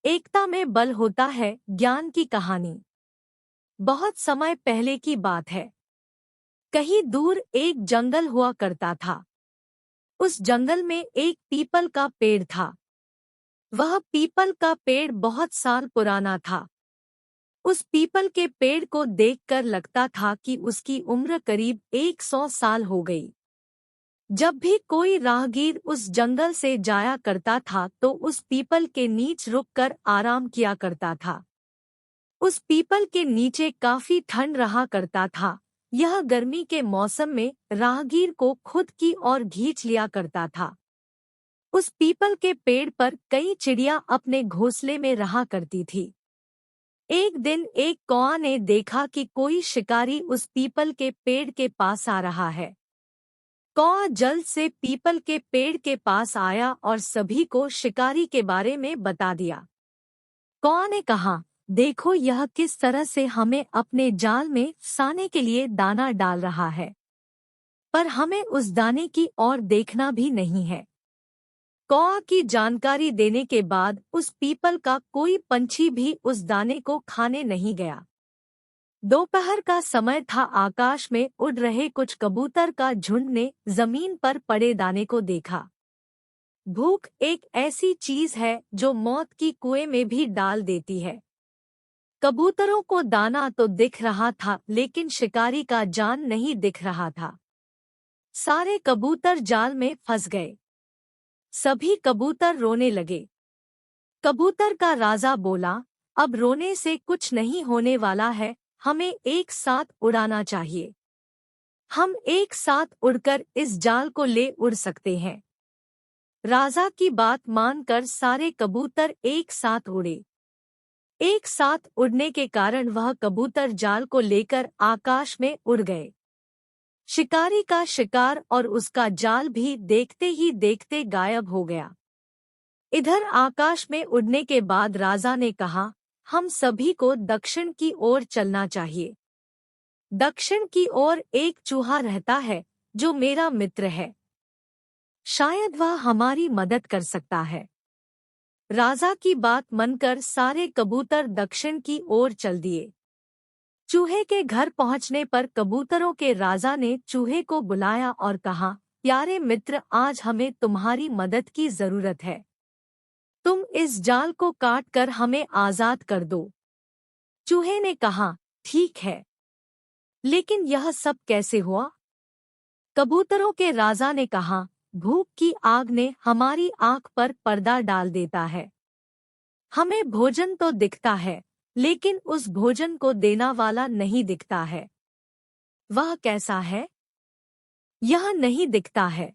एकता में बल होता है। ज्ञान की कहानी। बहुत समय पहले की बात है। कहीं दूर एक जंगल हुआ करता था। उस जंगल में एक पीपल का पेड़ था। वह पीपल का पेड़ बहुत साल पुराना था। उस पीपल के पेड़ को देखकर लगता था कि उसकी उम्र करीब 100 साल हो गई। जब भी कोई राहगीर उस जंगल से जाया करता था तो उस पीपल के नीचे रुककर आराम किया करता था। उस पीपल के नीचे काफी ठंड रहा करता था। यह गर्मी के मौसम में राहगीर को खुद की ओर खींच लिया करता था। उस पीपल के पेड़ पर कई चिड़िया अपने घोंसले में रहा करती थी। एक दिन एक कौआ ने देखा कि कोई शिकारी उस पीपल के पेड़ के पास आ रहा है। कौआ जल्द से पीपल के पेड़ के पास आया और सभी को शिकारी के बारे में बता दिया। कौआ ने कहा, देखो यह किस तरह से हमें अपने जाल में फंसाने के लिए दाना डाल रहा है, पर हमें उस दाने की ओर देखना भी नहीं है। कौआ की जानकारी देने के बाद उस पीपल का कोई पंछी भी उस दाने को खाने नहीं गया। दोपहर का समय था। आकाश में उड़ रहे कुछ कबूतर का झुंड ने जमीन पर पड़े दाने को देखा। भूख एक ऐसी चीज है जो मौत की कुएं में भी डाल देती है। कबूतरों को दाना तो दिख रहा था लेकिन शिकारी का जान नहीं दिख रहा था। सारे कबूतर जाल में फंस गए। सभी कबूतर रोने लगे। कबूतर का राजा बोला, अब रोने से कुछ नहीं होने वाला है, हमें एक साथ उड़ाना चाहिए। हम एक साथ उड़कर इस जाल को ले उड़ सकते हैं। राजा की बात मानकर सारे कबूतर एक साथ उड़े। एक साथ उड़ने के कारण वह कबूतर जाल को लेकर आकाश में उड़ गए। शिकारी का शिकार और उसका जाल भी देखते ही देखते गायब हो गया। इधर आकाश में उड़ने के बाद राजा ने कहा, हम सभी को दक्षिण की ओर चलना चाहिए। दक्षिण की ओर एक चूहा रहता है जो मेरा मित्र है। शायद वह हमारी मदद कर सकता है। राजा की बात मानकर सारे कबूतर दक्षिण की ओर चल दिए। चूहे के घर पहुंचने पर कबूतरों के राजा ने चूहे को बुलाया और कहा, प्यारे मित्र, आज हमें तुम्हारी मदद की जरूरत है। तुम इस जाल को काट कर हमें आजाद कर दो। चूहे ने कहा, ठीक है, लेकिन यह सब कैसे हुआ? कबूतरों के राजा ने कहा, भूख की आग ने हमारी आंख पर पर्दा डाल देता है। हमें भोजन तो दिखता है लेकिन उस भोजन को देना वाला नहीं दिखता है। वह कैसा है? यह नहीं दिखता है।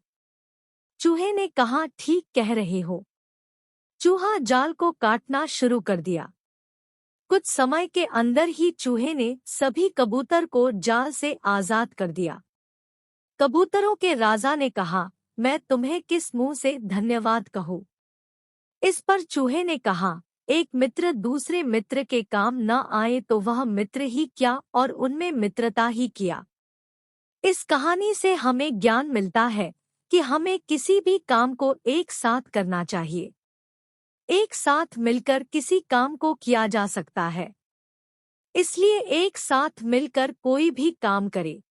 चूहे ने कहा, ठीक कह रहे हो। चूहा जाल को काटना शुरू कर दिया। कुछ समय के अंदर ही चूहे ने सभी कबूतर को जाल से आजाद कर दिया। कबूतरों के राजा ने कहा, मैं तुम्हें किस मुंह से धन्यवाद कहूँ? इस पर चूहे ने कहा, एक मित्र दूसरे मित्र के काम न आए तो वह मित्र ही क्या, और उनमें मित्रता ही किया। इस कहानी से हमें ज्ञान मिलता है कि हमें किसी भी काम को एक साथ करना चाहिए। एक साथ मिलकर किसी काम को किया जा सकता है, इसलिए एक साथ मिलकर कोई भी काम करे।